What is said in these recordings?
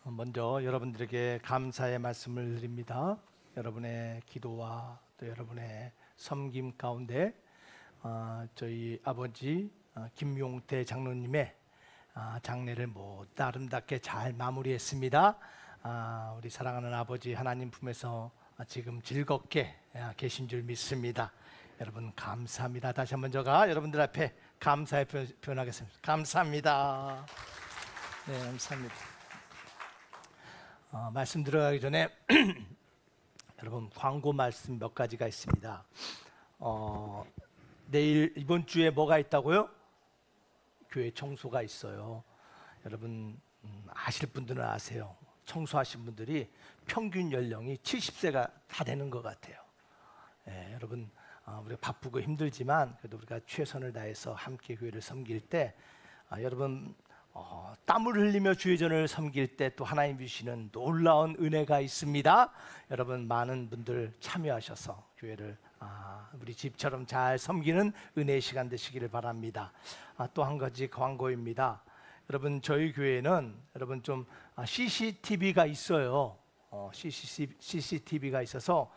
먼저 여러분들에게 감사의 말씀을 드립니다. 여러분의 기도와 또 여러분의 섬김 가운데 저희 아버지 김용태 장로님의 장례를 모두 아름답게 잘 마무리했습니다. 우리 사랑하는 아버지 하나님 품에서 지금 즐겁게 계신 줄 믿습니다. 여러분 감사합니다. 다시 한번 제가 여러분들 앞에 감사의 표현하겠습니다. 감사합니다. 네, 감사합니다. 말씀 들어가기 전에 여러분 광고 말씀 몇 가지가 있습니다. 내일 이번 주에 뭐가 있다고요? 교회 청소가 있어요. 여러분 아실 분들은 아세요. 청소하신 분들이 평균 연령이 70세가 다 되는 것 같아요. 여러분 우리가 바쁘고 힘들지만 그래도 우리가 최선을 다해서 함께 교회를 섬길 때 여러분 땀을 흘리며 주의 전을 섬길 때 또 하나님 주시는 놀라운 은혜가 있습니다. 여러분 많은 분들 참여하셔서 교회를 우리 집처럼 잘 섬기는 은혜의 시간 되시기를 바랍니다. 또 한 가지 광고입니다. 여러분 저희 교회는 여러분 좀 CCTV가 있어요. CCTV가 있어서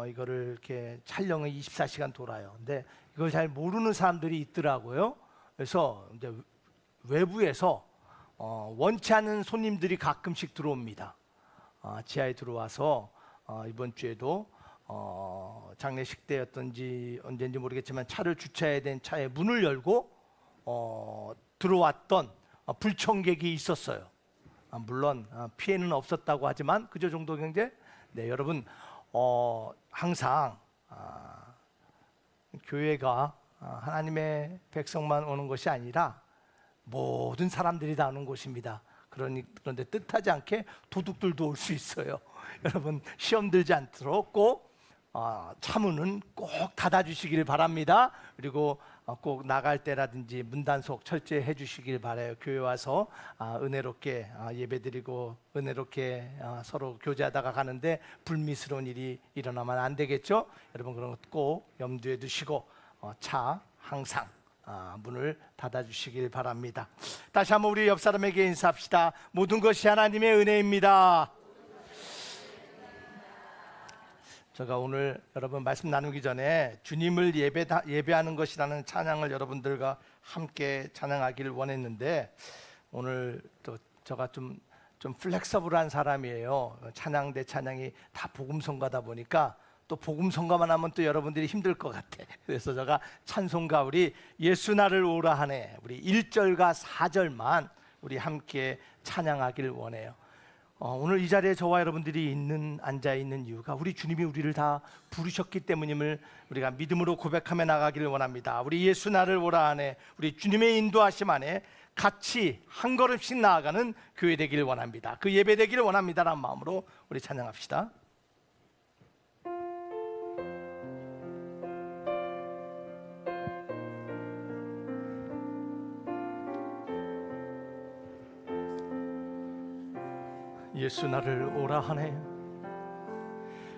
이거를 이렇게 촬영을 24시간 돌아요. 근데 이걸 잘 모르는 사람들이 있더라고요. 그래서 이제 외부에서 원치 않은 손님들이 가끔씩 들어옵니다. 지하에 들어와서 이번 주에도 장례식 때였던지 언제인지 모르겠지만 차를 주차해야 된 차의 문을 열고 들어왔던 불청객이 있었어요. 물론 피해는 없었다고 하지만 그저 정도 경제. 네, 여러분 항상 교회가 하나님의 백성만 오는 것이 아니라 모든 사람들이 다 오는 곳입니다. 그런데 뜻하지 않게 도둑들도 올 수 있어요. 여러분 시험 들지 않도록 꼭 차문은 꼭 닫아주시길 바랍니다. 그리고 꼭 나갈 때라든지 문단속 철저히 해주시길 바라요. 교회 와서 은혜롭게 예배드리고 은혜롭게 서로 교제하다가 가는데 불미스러운 일이 일어나면 안 되겠죠. 여러분 그런 것 꼭 염두에 두시고 차 항상 문을 닫아주시길 바랍니다. 다시 한번 우리 옆 사람에게 인사합시다. 모든 것이 하나님의 은혜입니다. 제가 오늘 여러분 말씀 나누기 전에 주님을 예배하는 것이라는 찬양을 여러분들과 함께 찬양하기를 원했는데 오늘 또 제가 좀 플렉서블한 사람이에요. 찬양 대 찬양이 다 복음성가다 보니까 또 복음성가만 하면 또 여러분들이 힘들 것 같아. 그래서 제가 찬송가 우리 예수 나를 오라 하네 우리 1절과 4절만 우리 함께 찬양하기를 원해요. 오늘 이 자리에 저와 여러분들이 앉아 있는 이유가 우리 주님이 우리를 다 부르셨기 때문임을 우리가 믿음으로 고백하며 나가기를 원합니다. 우리 예수 나를 오라 하네 우리 주님의 인도하심 안에 같이 한 걸음씩 나아가는 교회 되기를 원합니다. 그 예배 되기를 원합니다라는 마음으로 우리 찬양합시다. 예수 나를 오라 하네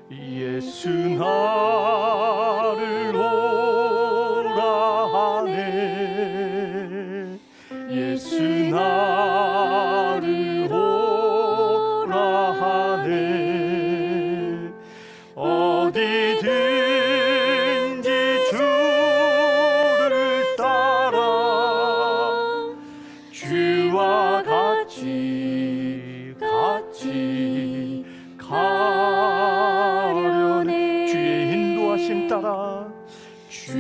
예수 나를 오라 하네 예수 나를 오라 하네 어디든지 주를 따라 주와 같이 가려네 주의 인도하심 따라 주의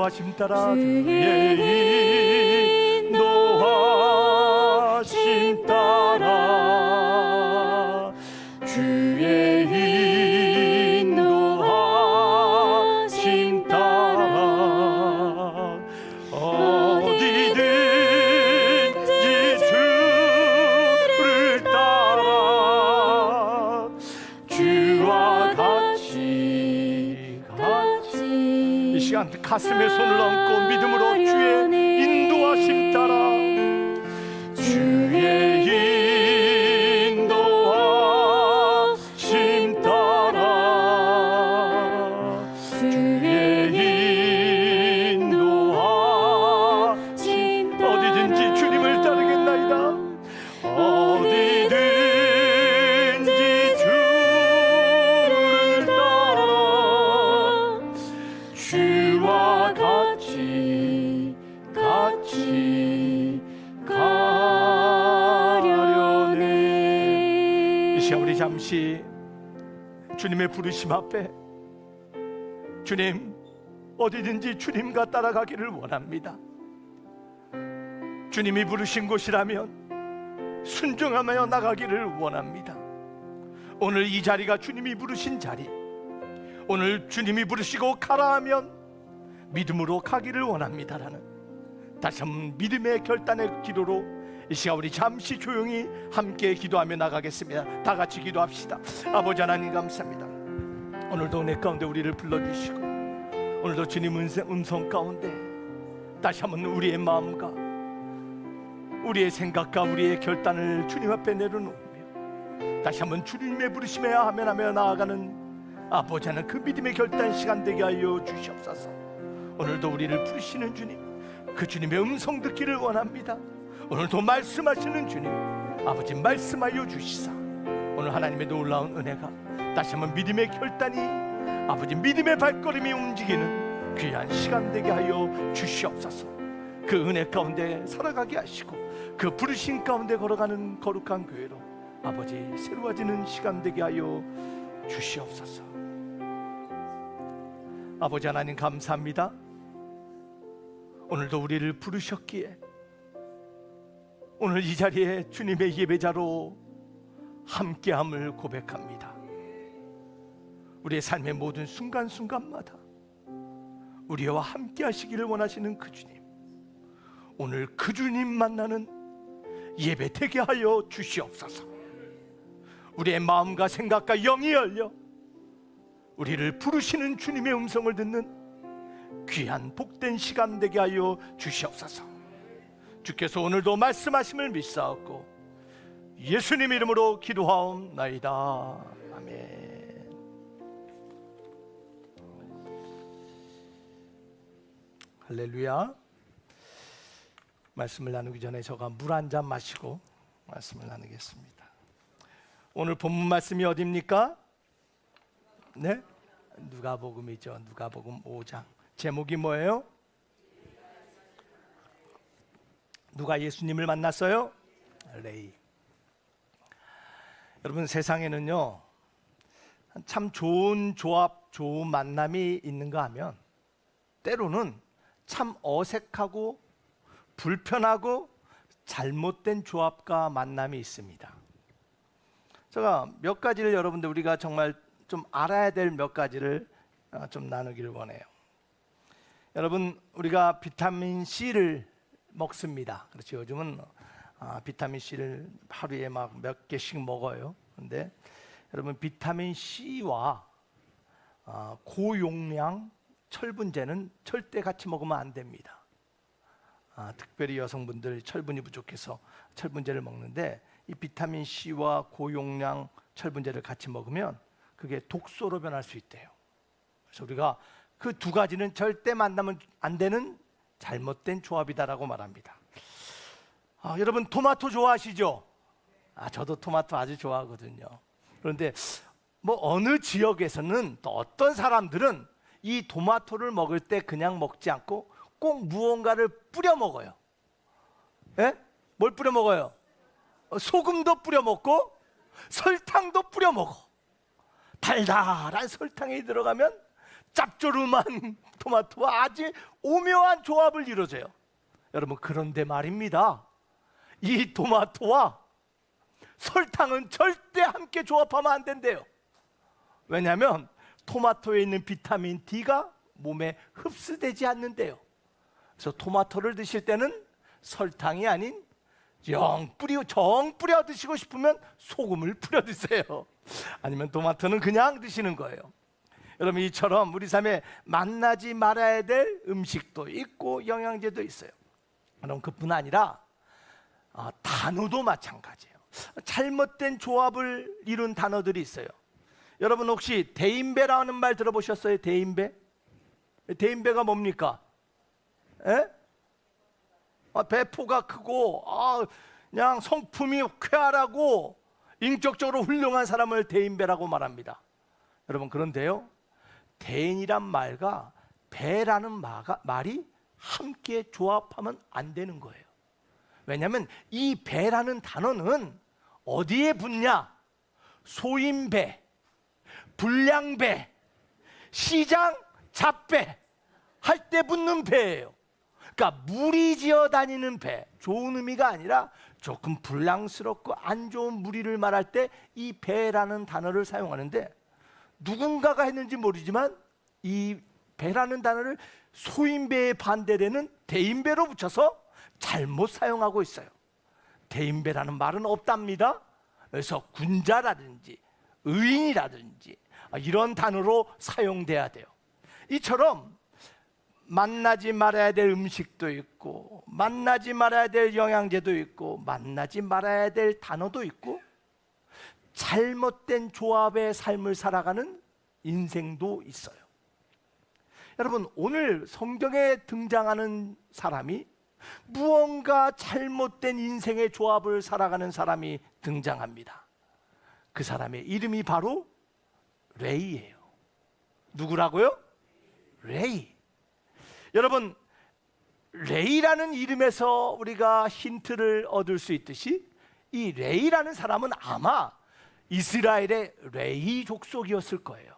인도하심 따라 주의 인도하심 따라 주의 인도하심 따라 어디든지 주를 따라 주와 같이 이 시간 가슴에 손을 얹고 믿음으로 주의 인도하심 따라 주의 인도하심 따라 주의 인도하심 어디든지 주님을 따르겠나이다 어디든지 주를 따라 주와 같이 가려네. 이 시간 우리 잠시 주님의 부르심 앞에 주님 어디든지 주님과 따라가기를 원합니다. 주님이 부르신 곳이라면 순종하며 나가기를 원합니다. 오늘 이 자리가 주님이 부르신 자리, 오늘 주님이 부르시고 가라 하면 믿음으로 가기를 원합니다라는 다시 한번 믿음의 결단의 기도로 이 시간 우리 잠시 조용히 함께 기도하며 나가겠습니다. 다 같이 기도합시다. 아버지 하나님 감사합니다. 오늘도 은혜 가운데 우리를 불러주시고 오늘도 주님 음성 가운데 다시 한번 우리의 마음과 우리의 생각과 우리의 결단을 주님 앞에 내려놓으며 다시 한번 주님의 부르심에 하며 나아가는 아버지 하나님 그 믿음의 결단 시간 되게 하여 주시옵소서. 오늘도 우리를 부르시는 주님, 그 주님의 음성 듣기를 원합니다. 오늘도 말씀하시는 주님, 아버지 말씀하여 주시사 오늘 하나님의 놀라운 은혜가 다시 한번 믿음의 결단이 아버지 믿음의 발걸음이 움직이는 귀한 시간 되게 하여 주시옵소서. 그 은혜 가운데 살아가게 하시고 그 부르신 가운데 걸어가는 거룩한 교회로 아버지 새로워지는 시간 되게 하여 주시옵소서. 아버지 하나님 감사합니다. 오늘도 우리를 부르셨기에 오늘 이 자리에 주님의 예배자로 함께함을 고백합니다. 우리의 삶의 모든 순간순간마다 우리와 함께 하시기를 원하시는 그 주님, 오늘 그 주님 만나는 예배 되게 하여 주시옵소서. 우리의 마음과 생각과 영이 열려 우리를 부르시는 주님의 음성을 듣는 귀한 복된 시간 되게 하여 주시옵소서. 주께서 오늘도 말씀하심을 믿사옵고 예수님 이름으로 기도하옵나이다. 아멘. 할렐루야. 말씀을 나누기 전에 제가 물 한 잔 마시고 말씀을 나누겠습니다. 오늘 본문 말씀이 어디입니까? 네? 누가복음이죠. 누가복음 5장. 제목이 뭐예요? 누가 예수님을 만났어요? 레이. 여러분 세상에는요 참 좋은 조합, 좋은 만남이 있는가 하면 때로는 참 어색하고 불편하고 잘못된 조합과 만남이 있습니다. 제가 몇 가지를 여러분들 우리가 정말 좀 알아야 될 몇 가지를 좀 나누기를 원해요. 여러분 우리가 비타민 C를 먹습니다. 그렇죠. 요즘은 비타민 C를 하루에 막 몇 개씩 먹어요. 근데 여러분 비타민 C와 고용량 철분제는 절대 같이 먹으면 안 됩니다. 특별히 여성분들 철분이 부족해서 철분제를 먹는데 이 비타민 C와 고용량 철분제를 같이 먹으면 그게 독소로 변할 수 있대요. 그래서 우리가 그 두 가지는 절대 만나면 안 되는 잘못된 조합이다라고 말합니다. 여러분 토마토 좋아하시죠? 저도 토마토 아주 좋아하거든요. 그런데 뭐 어느 지역에서는 또 어떤 사람들은 이 토마토를 먹을 때 그냥 먹지 않고 꼭 무언가를 뿌려 먹어요. 예? 뭘 뿌려 먹어요? 소금도 뿌려 먹고 설탕도 뿌려 먹어. 달달한 설탕이 들어가면 짭조름한 토마토와 아주 오묘한 조합을 이루어져요. 여러분, 그런데 말입니다, 이 토마토와 설탕은 절대 함께 조합하면 안 된대요. 왜냐하면 토마토에 있는 비타민 D가 몸에 흡수되지 않는데요. 그래서 토마토를 드실 때는 설탕이 아닌 정 뿌려 드시고 싶으면 소금을 뿌려 드세요. 아니면 토마토는 그냥 드시는 거예요. 여러분, 이처럼 우리 삶에 만나지 말아야 될 음식도 있고 영양제도 있어요. 그럼 그뿐 아니라 단어도 마찬가지예요. 잘못된 조합을 이룬 단어들이 있어요. 여러분, 혹시 대인배라는 말 들어보셨어요? 대인배? 대인배가 뭡니까? 에? 배포가 크고 그냥 성품이 쾌활하고 인격적으로 훌륭한 사람을 대인배라고 말합니다. 여러분, 그런데요, 대인이란 말과 배라는 말이 함께 조합하면 안 되는 거예요. 왜냐하면 이 배라는 단어는 어디에 붙냐? 소인배, 불량배, 시장 잡배 할 때 붙는 배예요. 그러니까 무리지어 다니는 배, 좋은 의미가 아니라 조금 불량스럽고 안 좋은 무리를 말할 때 이 배라는 단어를 사용하는데, 누군가가 했는지 모르지만 이 배라는 단어를 소인배에 반대되는 대인배로 붙여서 잘못 사용하고 있어요. 대인배라는 말은 없답니다. 그래서 군자라든지 의인이라든지 이런 단어로 사용돼야 돼요. 이처럼 만나지 말아야 될 음식도 있고, 만나지 말아야 될 영양제도 있고, 만나지 말아야 될 단어도 있고, 잘못된 조합의 삶을 살아가는 인생도 있어요. 여러분, 오늘 성경에 등장하는 사람이 무언가 잘못된 인생의 조합을 살아가는 사람이 등장합니다. 그 사람의 이름이 바로 레이예요. 누구라고요? 레이. 여러분, 레이라는 이름에서 우리가 힌트를 얻을 수 있듯이 이 레이라는 사람은 아마 이스라엘의 레이 족속이었을 거예요.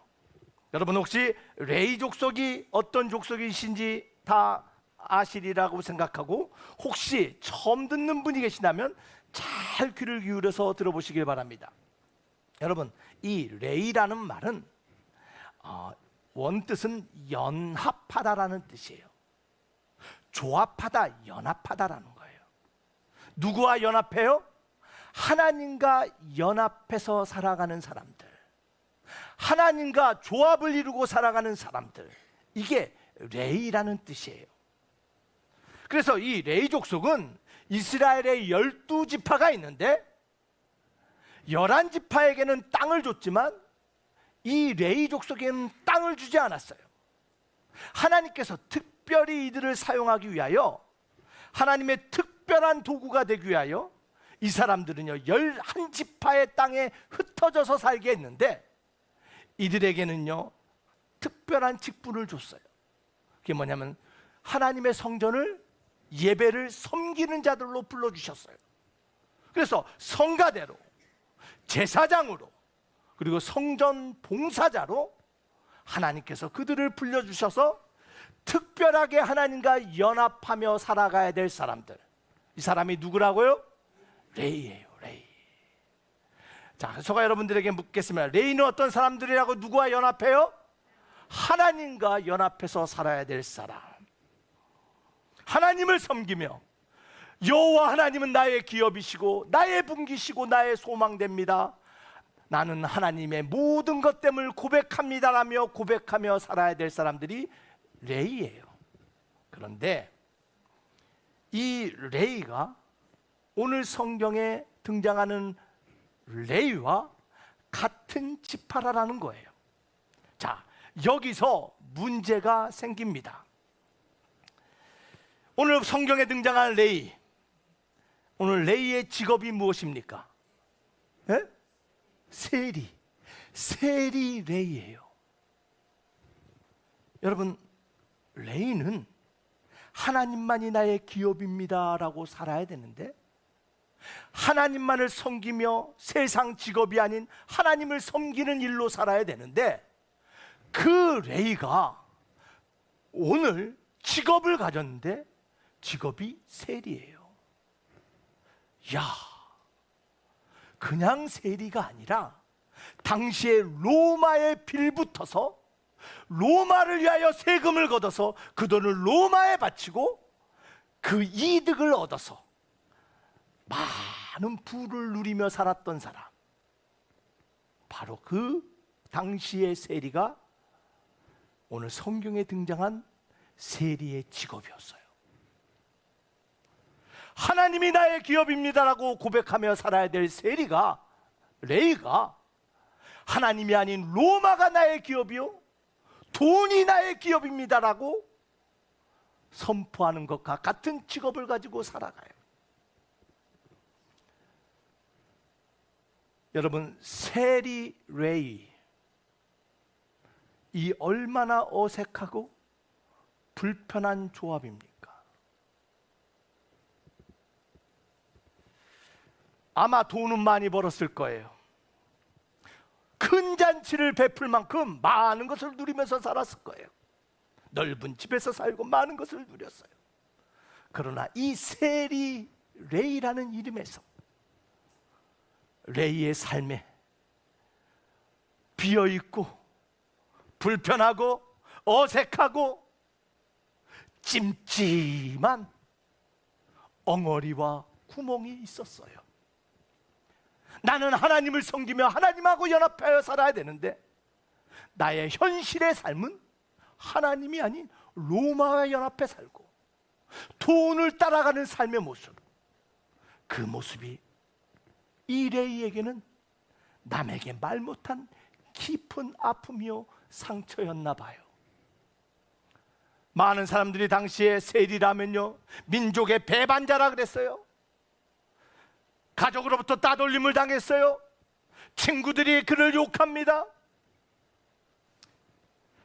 여러분, 혹시 레이 족속이 어떤 족속이신지 다 아시리라고 생각하고, 혹시 처음 듣는 분이 계시다면 잘 귀를 기울여서 들어보시길 바랍니다. 여러분, 이 레이라는 말은 원뜻은 연합하다라는 뜻이에요. 조합하다, 연합하다라는 거예요. 누구와 연합해요? 하나님과 연합해서 살아가는 사람들, 하나님과 조합을 이루고 살아가는 사람들, 이게 레이라는 뜻이에요. 그래서 이 레이 족속은 이스라엘의 12지파가 있는데 11지파에게는 땅을 줬지만 이 레이 족속에는 땅을 주지 않았어요. 하나님께서 특별히 이들을 사용하기 위하여, 하나님의 특별한 도구가 되기 위하여 이 사람들은요 11지파의 땅에 흩어져서 살게 했는데, 이들에게는요 특별한 직분을 줬어요. 그게 뭐냐면 하나님의 성전을, 예배를 섬기는 자들로 불러주셨어요. 그래서 성가대로, 제사장으로, 그리고 성전 봉사자로 하나님께서 그들을 불려주셔서 특별하게 하나님과 연합하며 살아가야 될 사람들, 이 사람이 누구라고요? 레이예요. 레이. 자, 제가 여러분들에게 묻겠습니다. 레이는 어떤 사람들이라고? 누구와 연합해요? 하나님과 연합해서 살아야 될 사람, 하나님을 섬기며, 여호와 하나님은 나의 기업이시고 나의 분기시고 나의 소망됩니다, 나는 하나님의 모든 것됨을 고백합니다라며 고백하며 살아야 될 사람들이 레이예요. 그런데 이 레이가 오늘 성경에 등장하는 레이와 같은 지파라는 거예요. 자, 여기서 문제가 생깁니다. 오늘 성경에 등장한 레이, 오늘 레이의 직업이 무엇입니까? 에? 세리 레이예요. 여러분, 레이는 하나님만이 나의 기업입니다 라고 살아야 되는데, 하나님만을 섬기며 세상 직업이 아닌 하나님을 섬기는 일로 살아야 되는데, 그 레이가 오늘 직업을 가졌는데 직업이 세리예요. 야, 그냥 세리가 아니라 당시에 로마에 빌붙어서 로마를 위하여 세금을 걷어서 그 돈을 로마에 바치고 그 이득을 얻어서 많은 부를 누리며 살았던 사람, 바로 그 당시의 세리가 오늘 성경에 등장한 세리의 직업이었어요. 하나님이 나의 기업입니다라고 고백하며 살아야 될 세리가, 레이가 하나님이 아닌 로마가 나의 기업이요 돈이 나의 기업입니다라고 선포하는 것과 같은 직업을 가지고 살아가요. 여러분, 세리 레이, 이 얼마나 어색하고 불편한 조합입니까? 아마 돈은 많이 벌었을 거예요. 큰 잔치를 베풀 만큼 많은 것을 누리면서 살았을 거예요. 넓은 집에서 살고 많은 것을 누렸어요. 그러나 이 세리 레이라는 이름에서 레이의 삶에 비어있고 불편하고 어색하고 찜찜한 엉어리와 구멍이 있었어요. 나는 하나님을 섬기며 하나님하고 연합하여 살아야 되는데 나의 현실의 삶은 하나님이 아닌 로마와 연합해 살고 돈을 따라가는 삶의 모습, 그 모습이 이 레이에게는 남에게 말 못한 깊은 아픔이요 상처였나 봐요. 많은 사람들이 당시에 세리라면요 민족의 배반자라 그랬어요. 가족으로부터 따돌림을 당했어요. 친구들이 그를 욕합니다.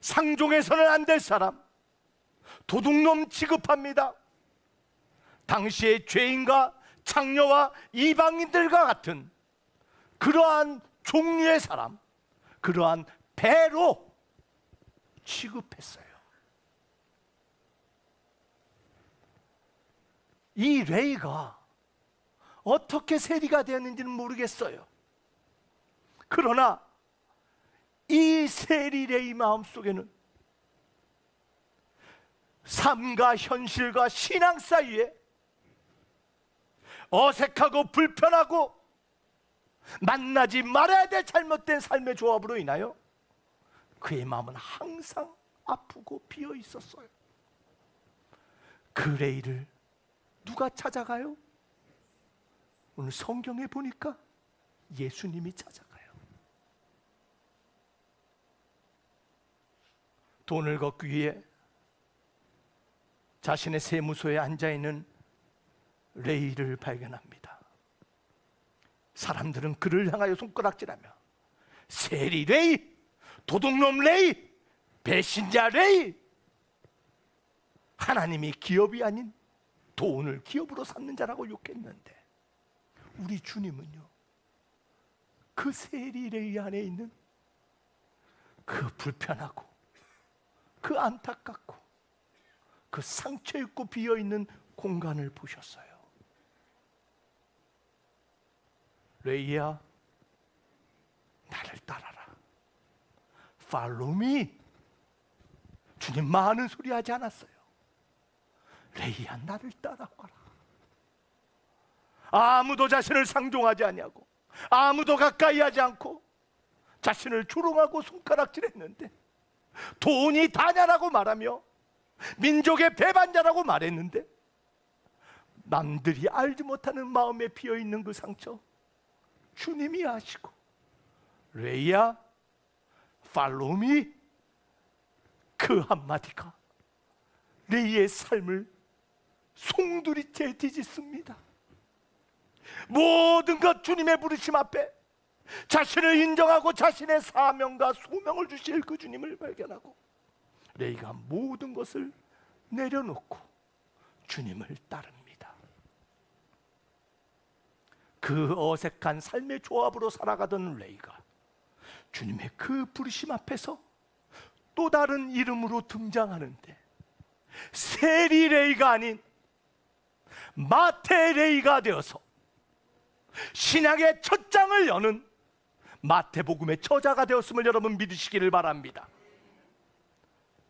상종해서는 안 될 사람, 도둑놈 취급합니다. 당시의 죄인과 창녀와 이방인들과 같은 그러한 종류의 사람, 그러한 배로 취급했어요. 이 레이가 어떻게 세리가 되었는지는 모르겠어요. 그러나 이 세리 레이 마음속에는 삶과 현실과 신앙 사이에 어색하고 불편하고 만나지 말아야 될 잘못된 삶의 조합으로 인하여 그의 마음은 항상 아프고 비어 있었어요. 그 레이를 누가 찾아가요? 오늘 성경에 보니까 예수님이 찾아가요. 돈을 걷기 위해 자신의 세무소에 앉아있는 레이를 발견합니다. 사람들은 그를 향하여 손가락질하며 세리 레이, 도둑놈 레이, 배신자 레이, 하나님이 기업이 아닌 돈을 기업으로 삼는 자라고 욕했는데 우리 주님은요 그 세리 레이 안에 있는 그 불편하고 그 안타깝고 그 상처 있고 비어있는 공간을 보셨어요. 레이야, 나를 따라라. Follow me. 주님 많은 소리 하지 않았어요. 레이야, 나를 따라와라. 아무도 자신을 상종하지 아니하고 아무도 가까이 하지 않고 자신을 조롱하고 손가락질했는데 돈이 다냐라고 말하며 민족의 배반자라고 말했는데 남들이 알지 못하는 마음에 비어있는 그 상처 주님이 아시고 레이야, follow me, 그 한마디가 레이의 삶을 송두리째 뒤집습니다. 모든 것 주님의 부르심 앞에 자신을 인정하고 자신의 사명과 소명을 주실 그 주님을 발견하고 레이가 모든 것을 내려놓고 주님을 따릅니다. 그 어색한 삶의 조합으로 살아가던 레이가 주님의 그 부르심 앞에서 또 다른 이름으로 등장하는데 세리레이가 아닌 마태레이가 되어서 신약의 첫 장을 여는 마태복음의 저자가 되었음을 여러분 믿으시기를 바랍니다.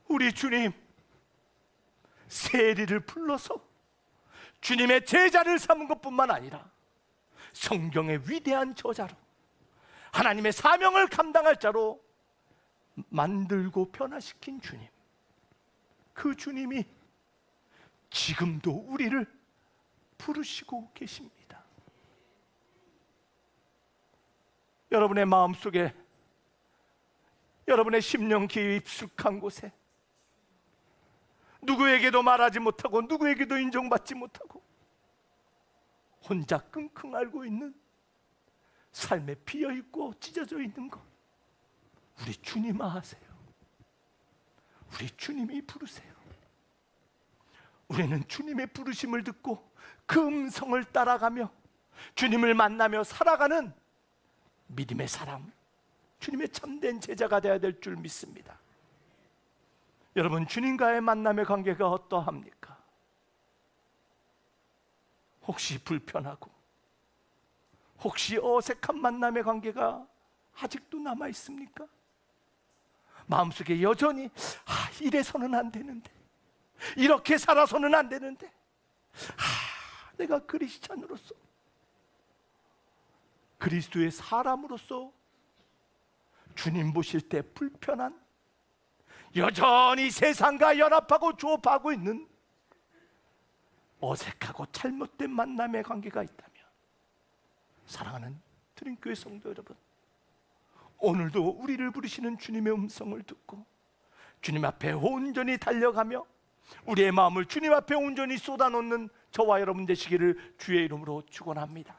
우리 주님 세리를 불러서 주님의 제자를 삼은 것뿐만 아니라 성경의 위대한 저자로 하나님의 사명을 감당할 자로 만들고 변화시킨 주님, 그 주님이 지금도 우리를 부르시고 계십니다. 여러분의 마음속에, 여러분의 심령 깊숙한 곳에 누구에게도 말하지 못하고 누구에게도 인정받지 못하고 혼자 끙끙 앓고 있는 삶에 비어있고 찢어져 있는 것, 우리 주님 아세요. 우리 주님이 부르세요. 우리는 주님의 부르심을 듣고 그 음성을 따라가며 주님을 만나며 살아가는 믿음의 사람, 주님의 참된 제자가 되어야 될 줄 믿습니다. 여러분, 주님과의 만남의 관계가 어떠합니까? 혹시 불편하고 혹시 어색한 만남의 관계가 아직도 남아 있습니까? 마음속에 여전히 이래서는 안 되는데, 이렇게 살아서는 안 되는데, 내가 크리스찬으로서, 그리스도의 사람으로서 주님 보실 때 불편한, 여전히 세상과 연합하고 조업하고 있는 어색하고 잘못된 만남의 관계가 있다면, 사랑하는 드림교회 성도 여러분, 오늘도 우리를 부르시는 주님의 음성을 듣고 주님 앞에 온전히 달려가며 우리의 마음을 주님 앞에 온전히 쏟아놓는 저와 여러분 되시기를 주의 이름으로 축원합니다.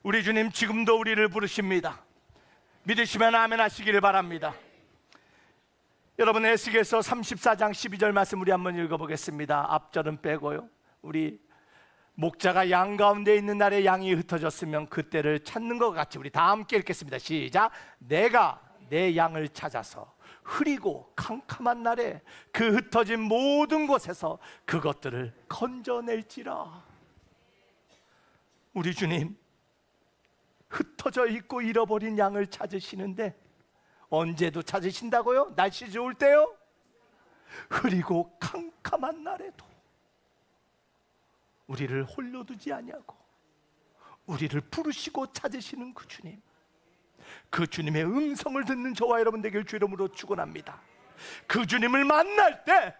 우리 주님 지금도 우리를 부르십니다. 믿으시면 아멘 하시기를 바랍니다. 여러분, 에스겔서 34장 12절 말씀 우리 한번 읽어보겠습니다. 앞절은 빼고요. 우리 목자가 양 가운데 있는 날에 양이 흩어졌으면 그때를 찾는 것 같이 우리 다 함께 읽겠습니다. 시작. 내가 내 양을 찾아서 흐리고 캄캄한 날에 그 흩어진 모든 곳에서 그것들을 건져낼지라. 우리 주님 흩어져 있고 잃어버린 양을 찾으시는데 언제도 찾으신다고요? 날씨 좋을 때요? 흐리고 캄캄한 날에도 우리를 홀려두지 아니하고 우리를 부르시고 찾으시는 그 주님, 그 주님의 음성을 듣는 저와 여러분 되길 주 이름으로 축원합니다. 그 주님을 만날 때,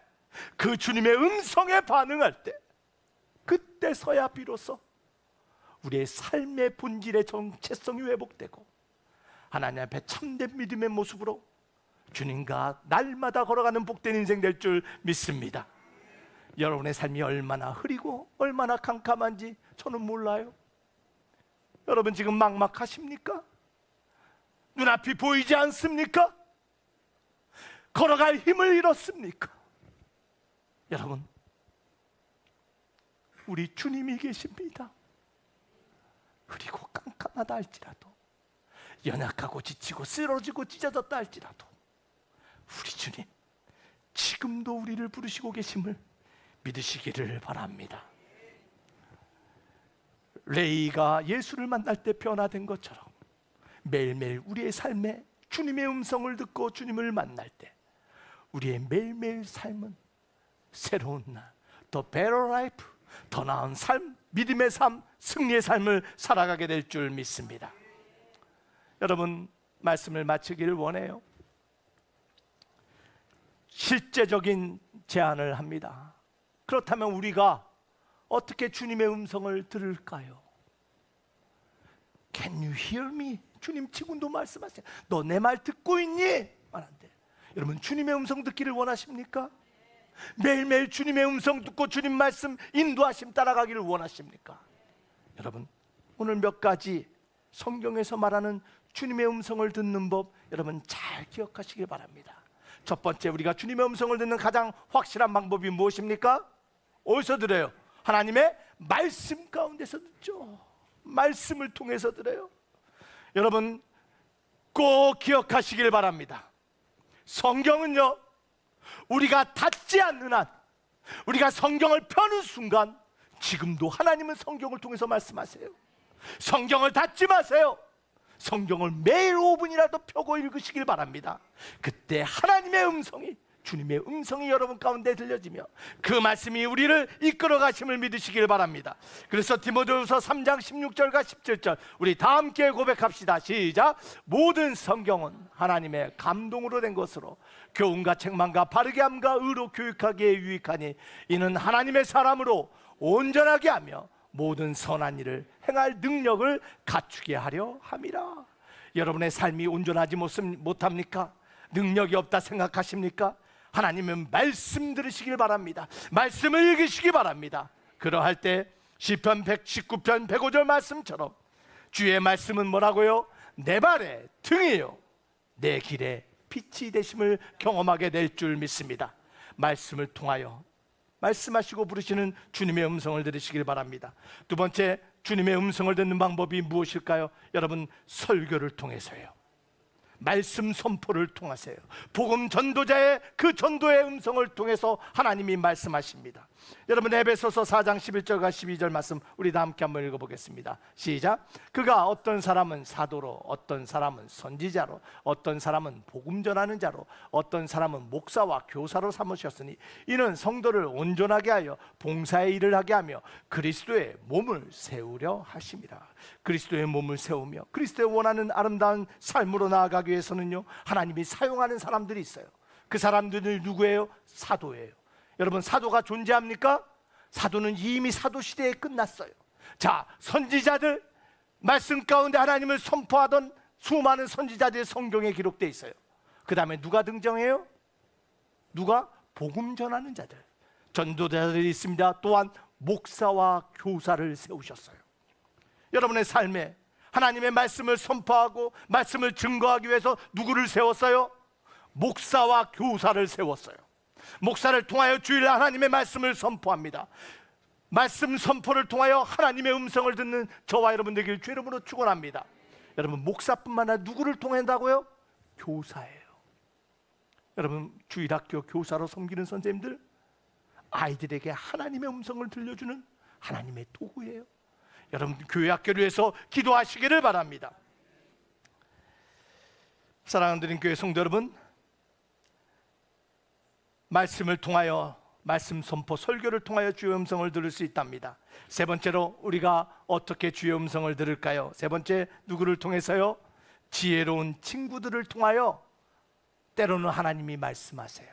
그 주님의 음성에 반응할 때, 그때서야 비로소 우리의 삶의 본질의 정체성이 회복되고 하나님 앞에 참된 믿음의 모습으로 주님과 날마다 걸어가는 복된 인생 될 줄 믿습니다. 여러분의 삶이 얼마나 흐리고 얼마나 캄캄한지 저는 몰라요. 여러분 지금 막막하십니까? 눈앞이 보이지 않습니까? 걸어갈 힘을 잃었습니까? 여러분, 우리 주님이 계십니다. 흐리고 깜깜하다 할지라도, 연약하고 지치고 쓰러지고 찢어졌다 할지라도 우리 주님 지금도 우리를 부르시고 계심을 믿으시기를 바랍니다. 레이가 예수를 만날 때 변화된 것처럼 매일매일 우리의 삶에 주님의 음성을 듣고 주님을 만날 때 우리의 매일매일 삶은 새로운 날, 더 better life, 더 나은 삶, 믿음의 삶, 승리의 삶을 살아가게 될 줄 믿습니다. 여러분, 말씀을 마치기를 원해요. 실제적인 제안을 합니다. 그렇다면 우리가 어떻게 주님의 음성을 들을까요? Can you hear me? 주님 지금도 말씀하세요. 너 내 말 듣고 있니? 말한대. 여러분, 주님의 음성 듣기를 원하십니까? 매일매일 주님의 음성 듣고 주님 말씀 인도하심 따라가기를 원하십니까? 여러분, 오늘 몇 가지 성경에서 말하는 주님의 음성을 듣는 법 여러분 잘 기억하시길 바랍니다. 첫 번째, 우리가 주님의 음성을 듣는 가장 확실한 방법이 무엇입니까? 어디서 들어요? 하나님의 말씀 가운데서 듣죠. 말씀을 통해서 들어요. 여러분 꼭 기억하시길 바랍니다. 성경은요, 우리가 닫지 않는 한, 우리가 성경을 펴는 순간, 지금도 하나님은 성경을 통해서 말씀하세요. 성경을 닫지 마세요. 성경을 매일 5분이라도 펴고 읽으시길 바랍니다. 그때 하나님의 음성이, 주님의 음성이 여러분 가운데 들려지며 그 말씀이 우리를 이끌어 가심을 믿으시길 바랍니다. 그래서 디모데후서 3장 16절과 17절 우리 다 함께 고백합시다. 시작. 모든 성경은 하나님의 감동으로 된 것으로 교훈과 책망과 바르게 함과 의로 교육하기에 유익하니 이는 하나님의 사람으로 온전하게 하며 모든 선한 일을 행할 능력을 갖추게 하려 함이라. 여러분의 삶이 온전하지 못합니까? 능력이 없다 생각하십니까? 하나님은 말씀 들으시길 바랍니다. 말씀을 읽으시기 바랍니다. 그러할 때 시편 119편 105절 말씀처럼 주의 말씀은 뭐라고요? 내 발의 등이요 내 길에 빛이 되심을 경험하게 될 줄 믿습니다. 말씀을 통하여 말씀하시고 부르시는 주님의 음성을 들으시길 바랍니다. 두 번째, 주님의 음성을 듣는 방법이 무엇일까요? 여러분, 설교를 통해서요. 말씀 선포를 통하세요. 복음 전도자의 그 전도의 음성을 통해서 하나님이 말씀하십니다. 여러분, 에베소서 4장 11절과 12절 말씀 우리 다 함께 한번 읽어보겠습니다. 시작. 그가 어떤 사람은 사도로, 어떤 사람은 선지자로, 어떤 사람은 복음 전하는 자로, 어떤 사람은 목사와 교사로 삼으셨으니 이는 성도를 온전하게 하여 봉사의 일을 하게 하며 그리스도의 몸을 세우려 하심이라. 그리스도의 몸을 세우며 그리스도의 원하는 아름다운 삶으로 나아가기 위해서는요, 하나님이 사용하는 사람들이 있어요. 그 사람들은 누구예요? 사도예요. 여러분, 사도가 존재합니까? 사도는 이미 사도 시대에 끝났어요. 자, 선지자들, 말씀 가운데 하나님을 선포하던 수많은 선지자들의 성경에 기록되어 있어요. 그 다음에 누가 등장해요? 누가? 복음 전하는 자들, 전도자들이 있습니다. 또한 목사와 교사를 세우셨어요. 여러분의 삶에 하나님의 말씀을 선포하고 말씀을 증거하기 위해서 누구를 세웠어요? 목사와 교사를 세웠어요. 목사를 통하여 주일 하나님의 말씀을 선포합니다. 말씀 선포를 통하여 하나님의 음성을 듣는 저와 여러분 되길 주 이름으로 축원합니다. 여러분, 목사뿐만 아니라 누구를 통한다고요? 교사예요. 여러분, 주일학교 교사로 섬기는 선생님들, 아이들에게 하나님의 음성을 들려주는 하나님의 도구예요. 여러분, 교회 학교를 위해서 기도하시기를 바랍니다. 사랑하는 교회 성도 여러분, 말씀을 통하여, 말씀 선포, 설교를 통하여 주의 음성을 들을 수 있답니다. 세 번째로 우리가 어떻게 주의 음성을 들을까요? 세 번째, 누구를 통해서요? 지혜로운 친구들을 통하여 때로는 하나님이 말씀하세요.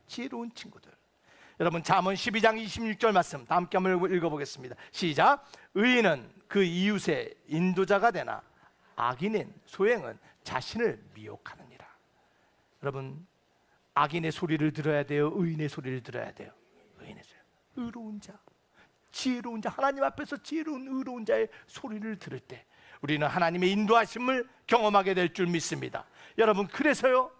지혜로운 친구들. 여러분, 잠언 12장 26절 말씀 다 함께 한번 읽어보겠습니다. 시작. 의인은 그 이웃의 인도자가 되나 악인은, 소행은 자신을 미혹하느니라. 여러분, 악인의 소리를 들어야 돼요? 의인의 소리를 들어야 돼요? 의인의 소리. 의로운 자, 지혜로운 자, 하나님 앞에서 지혜로운 의로운 자의 소리를 들을 때 우리는 하나님의 인도하심을 경험하게 될 줄 믿습니다. 여러분, 그래서요,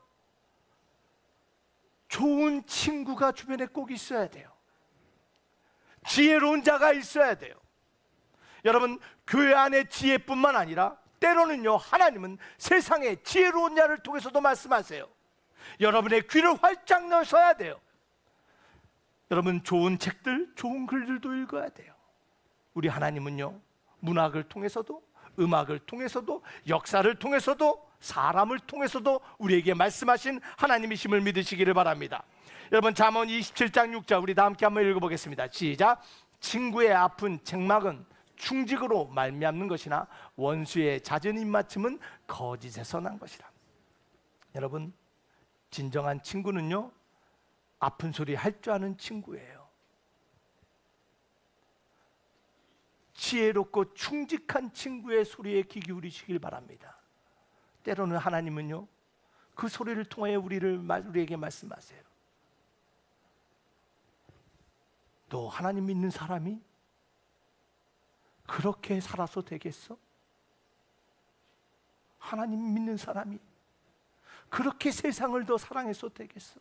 좋은 친구가 주변에 꼭 있어야 돼요. 지혜로운 자가 있어야 돼요. 여러분, 교회 안에 지혜뿐만 아니라 때로는요, 하나님은 세상에 지혜로운 자를 통해서도 말씀하세요. 여러분의 귀를 활짝 넣으셔야 돼요. 여러분, 좋은 책들, 좋은 글들도 읽어야 돼요. 우리 하나님은요, 문학을 통해서도, 음악을 통해서도, 역사를 통해서도, 사람을 통해서도 우리에게 말씀하신 하나님이심을 믿으시기를 바랍니다. 여러분, 잠언 27장 6절 우리 다 함께 한번 읽어보겠습니다. 시작. 친구의 아픈 책망은 충직으로 말미암는 것이나 원수의 잦은 입맞춤은 거짓에서 난 것이라. 여러분, 진정한 친구는요, 아픈 소리 할 줄 아는 친구예요. 지혜롭고 충직한 친구의 소리에 귀 기울이시길 바랍니다. 때로는 하나님은요, 그 소리를 통해 우리에게 말씀하세요. 너 하나님 믿는 사람이 그렇게 살아서 되겠어? 하나님 믿는 사람이 그렇게 세상을 더 사랑해서 되겠어?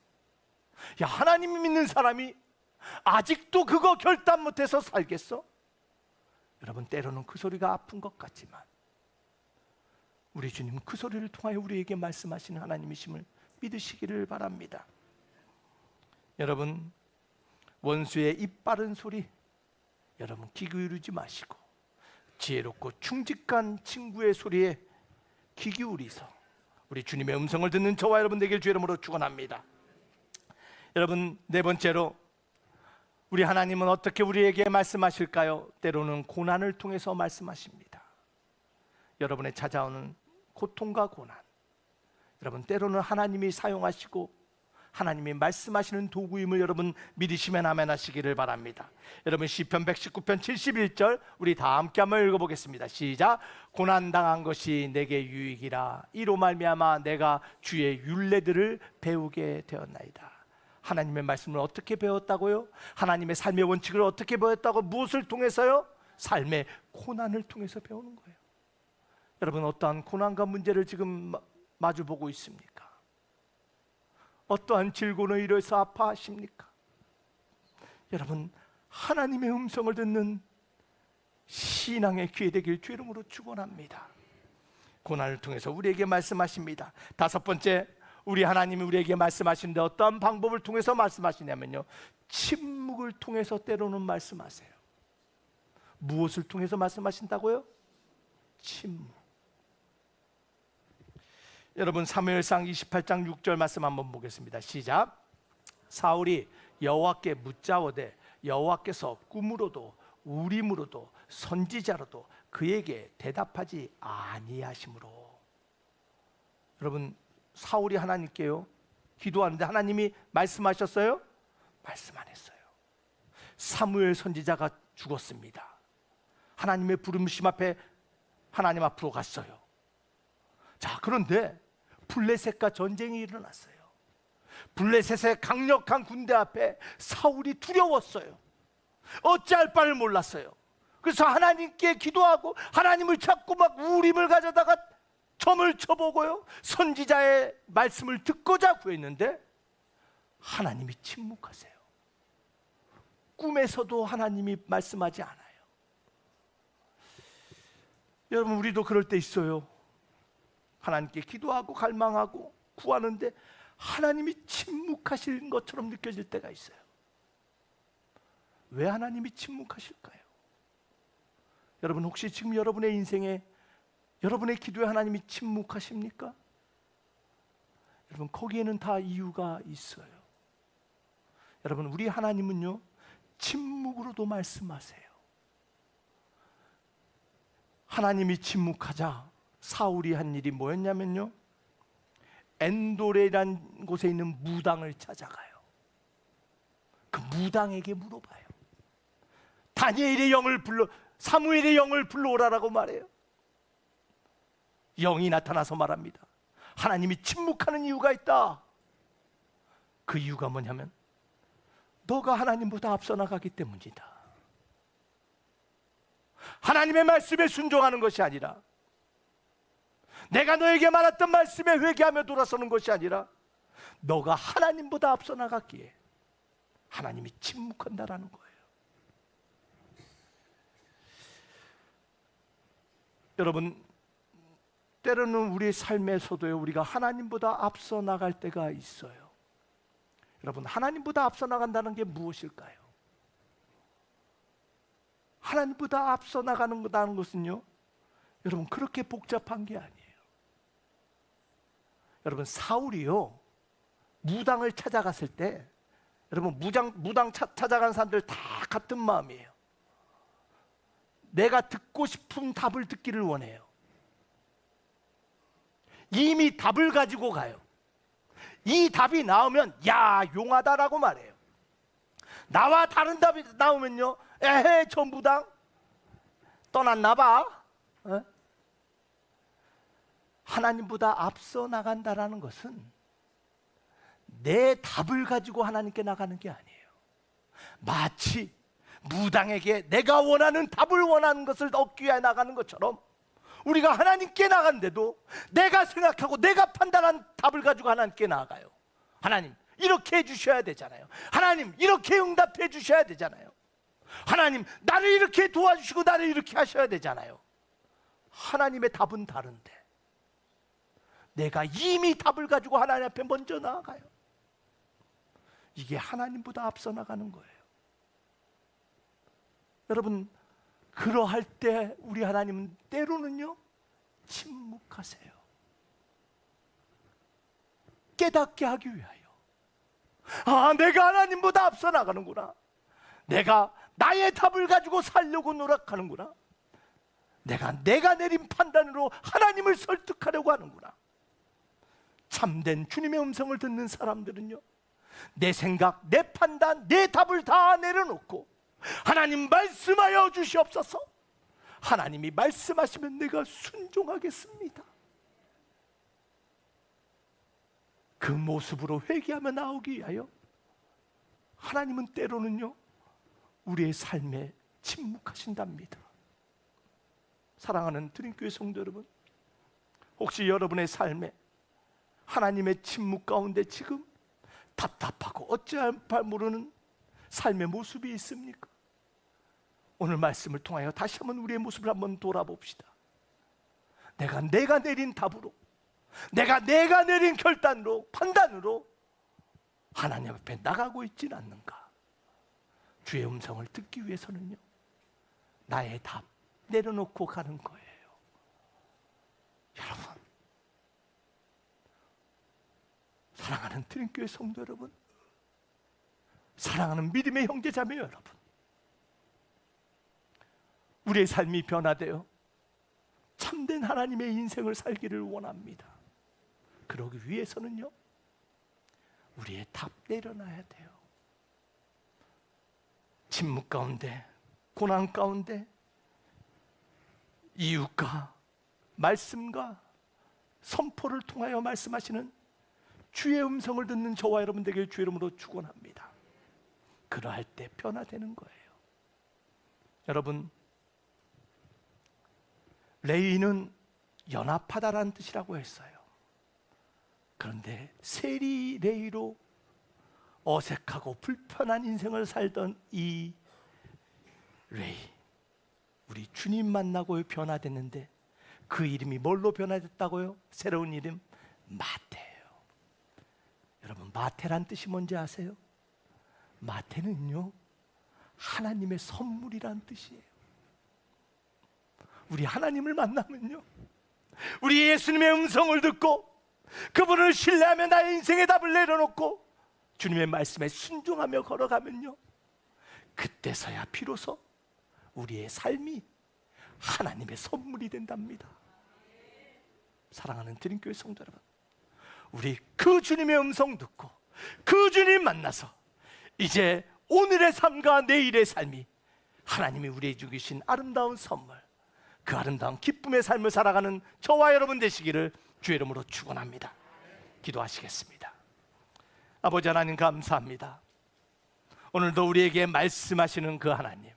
야, 하나님 믿는 사람이 아직도 그거 결단 못해서 살겠어? 여러분, 때로는 그 소리가 아픈 것 같지만 우리 주님은 그 소리를 통하여 우리에게 말씀하시는 하나님이심을 믿으시기를 바랍니다. 여러분, 원수의 입 바른 소리 여러분 귀 기울이지 마시고 지혜롭고 충직한 친구의 소리에 귀 기울이서 우리 주님의 음성을 듣는 저와 여러분 되길 주 이름으로 축원합니다. 여러분, 네 번째로 우리 하나님은 어떻게 우리에게 말씀하실까요? 때로는 고난을 통해서 말씀하십니다. 여러분의 찾아오는 고통과 고난, 여러분 때로는 하나님이 사용하시고 하나님이 말씀하시는 도구임을 여러분 믿으시면 아멘 하시기를 바랍니다. 여러분, 시편 119편 71절 우리 다 함께 한번 읽어보겠습니다. 시작. 고난당한 것이 내게 유익이라 이로 말미암아 내가 주의 율례들을 배우게 되었나이다. 하나님의 말씀을 어떻게 배웠다고요? 하나님의 삶의 원칙을 어떻게 배웠다고? 무엇을 통해서요? 삶의 고난을 통해서 배우는 거예요. 여러분, 어떠한 고난과 문제를 지금 마주보고 있습니까? 어떠한 질고로 인해서 아파하십니까? 여러분, 하나님의 음성을 듣는 신앙의 귀에 되길 주 이름으로 축원합니다. 고난을 통해서 우리에게 말씀하십니다. 다섯 번째, 우리 하나님이 우리에게 말씀하시는데 어떠한 방법을 통해서 말씀하시냐면요, 침묵을 통해서 때로는 말씀하세요. 무엇을 통해서 말씀하신다고요? 침묵. 여러분, 사무엘상 28장 6절 말씀 한번 보겠습니다. 시작. 사울이 여호와께 묻자오되 여호와께서 꿈으로도 우림으로도 선지자로도 그에게 대답하지 아니하시므로. 여러분, 사울이 하나님께요 기도하는데 하나님이 말씀하셨어요? 말씀 안 했어요. 사무엘 선지자가 죽었습니다. 하나님의 부르심 앞에 하나님 앞으로 갔어요. 자, 그런데 블레셋과 전쟁이 일어났어요. 블레셋의 강력한 군대 앞에 사울이 두려웠어요. 어찌할 바를 몰랐어요. 그래서 하나님께 기도하고 하나님을 찾고 막 우림을 가져다가 점을 쳐보고요, 선지자의 말씀을 듣고자 구했는데 하나님이 침묵하세요. 꿈에서도 하나님이 말씀하지 않아요. 여러분, 우리도 그럴 때 있어요. 하나님께 기도하고 갈망하고 구하는데 하나님이 침묵하시는 것처럼 느껴질 때가 있어요. 왜 하나님이 침묵하실까요? 여러분, 혹시 지금 여러분의 인생에 여러분의 기도에 하나님이 침묵하십니까? 여러분, 거기에는 다 이유가 있어요. 여러분, 우리 하나님은요 침묵으로도 말씀하세요. 하나님이 침묵하자 사울이 한 일이 뭐였냐면요, 엔도레라는 곳에 있는 무당을 찾아가요. 그 무당에게 물어봐요. 다니엘의 영을 불러, 사무엘의 영을 불러오라라고 말해요. 영이 나타나서 말합니다. 하나님이 침묵하는 이유가 있다. 그 이유가 뭐냐면 너가 하나님보다 앞서 나가기 때문이다. 하나님의 말씀에 순종하는 것이 아니라, 내가 너에게 말했던 말씀에 회개하며 돌아서는 것이 아니라 너가 하나님보다 앞서 나갔기에 하나님이 침묵한다라는 거예요. 여러분, 때로는 우리 삶에서도요, 우리가 하나님보다 앞서 나갈 때가 있어요. 여러분, 하나님보다 앞서 나간다는 게 무엇일까요? 하나님보다 앞서 나가는 것은요, 여러분, 그렇게 복잡한 게 아니에요. 여러분, 사울이요 무당을 찾아갔을 때, 여러분, 무당 찾아간 사람들 다 같은 마음이에요. 내가 듣고 싶은 답을 듣기를 원해요. 이미 답을 가지고 가요. 이 답이 나오면 야, 용하다라고 말해요. 나와 다른 답이 나오면요, 에헤, 저 무당 떠났나 봐. 하나님보다 앞서 나간다라는 것은 내 답을 가지고 하나님께 나가는 게 아니에요. 마치 무당에게 내가 원하는 답을 원하는 것을 얻기 위해 나가는 것처럼 우리가 하나님께 나간데도 내가 생각하고 내가 판단한 답을 가지고 하나님께 나아가요. 하나님, 이렇게 해주셔야 되잖아요. 하나님, 이렇게 응답해 주셔야 되잖아요. 하나님, 나를 이렇게 도와주시고 나를 이렇게 하셔야 되잖아요. 하나님의 답은 다른데 내가 이미 답을 가지고 하나님 앞에 먼저 나아가요. 이게 하나님보다 앞서 나가는 거예요. 여러분, 그러할 때 우리 하나님은 때로는요 침묵하세요. 깨닫게 하기 위하여. 아, 내가 하나님보다 앞서 나가는구나. 내가 나의 답을 가지고 살려고 노력하는구나. 내가 내린 판단으로 하나님을 설득하려고 하는구나. 참된 주님의 음성을 듣는 사람들은요, 내 생각, 내 판단, 내 답을 다 내려놓고 하나님 말씀하여 주시옵소서. 하나님이 말씀하시면 내가 순종하겠습니다. 그 모습으로 회개하며 나오기 위하여 하나님은 때로는요 우리의 삶에 침묵하신답니다. 사랑하는 드림교회 성도 여러분, 혹시 여러분의 삶에 하나님의 침묵 가운데 지금 답답하고 어찌할 바 모르는 삶의 모습이 있습니까? 오늘 말씀을 통하여 다시 한번 우리의 모습을 한번 돌아봅시다. 내가 내린 답으로, 내가 내린 결단으로, 판단으로 하나님 앞에 나가고 있지는 않는가? 주의 음성을 듣기 위해서는요 나의 답 내려놓고 가는 거예요. 여러분, 사랑하는 드림교회 성도 여러분, 사랑하는 믿음의 형제자매 여러분, 우리의 삶이 변화되어 참된 하나님의 인생을 살기를 원합니다. 그러기 위해서는요 우리의 답 내려놔야 돼요. 침묵 가운데, 고난 가운데 이웃과 말씀과 선포를 통하여 말씀하시는 주의 음성을 듣는 저와 여러분들에게 주의 이름으로 축원합니다. 그러할 때 변화되는 거예요. 여러분, 레위는 연합하다라는 뜻이라고 했어요. 그런데 세리 레위로 어색하고 불편한 인생을 살던 이 레위, 우리 주님 만나고 변화됐는데 그 이름이 뭘로 변화됐다고요? 새로운 이름 마태예요. 여러분, 마태란 뜻이 뭔지 아세요? 마태는요 하나님의 선물이란 뜻이에요. 우리 하나님을 만나면요, 우리 예수님의 음성을 듣고 그분을 신뢰하며 나의 인생의 답을 내려놓고 주님의 말씀에 순종하며 걸어가면요, 그때서야 비로소 우리의 삶이 하나님의 선물이 된답니다. 사랑하는 드림교회 성도 여러분, 우리 그 주님의 음성 듣고 그 주님 만나서 이제 오늘의 삶과 내일의 삶이 하나님이 우리에게 주신 아름다운 선물, 그 아름다운 기쁨의 삶을 살아가는 저와 여러분 되시기를 주의 이름으로 축원합니다. 기도하시겠습니다. 아버지 하나님, 감사합니다. 오늘도 우리에게 말씀하시는 그 하나님,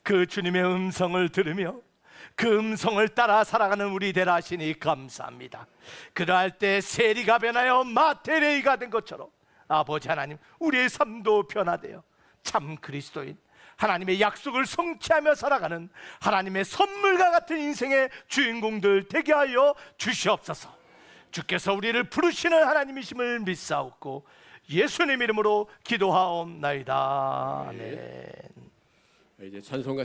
그 주님의 음성을 들으며 그 음성을 따라 살아가는 우리 되라 하시니 감사합니다. 그러할 때 세리가 변하여 마태레이가 된 것처럼 아버지 하나님, 우리의 삶도 변화되어 참 그리스도인 하나님의 약속을 성취하며 살아가는 하나님의 선물과 같은 인생의 주인공들 되게 하여 주시옵소서. 주께서 우리를 부르시는 하나님이심을 믿사옵고 예수님 이름으로 기도하옵나이다. 아멘. 이제 찬송가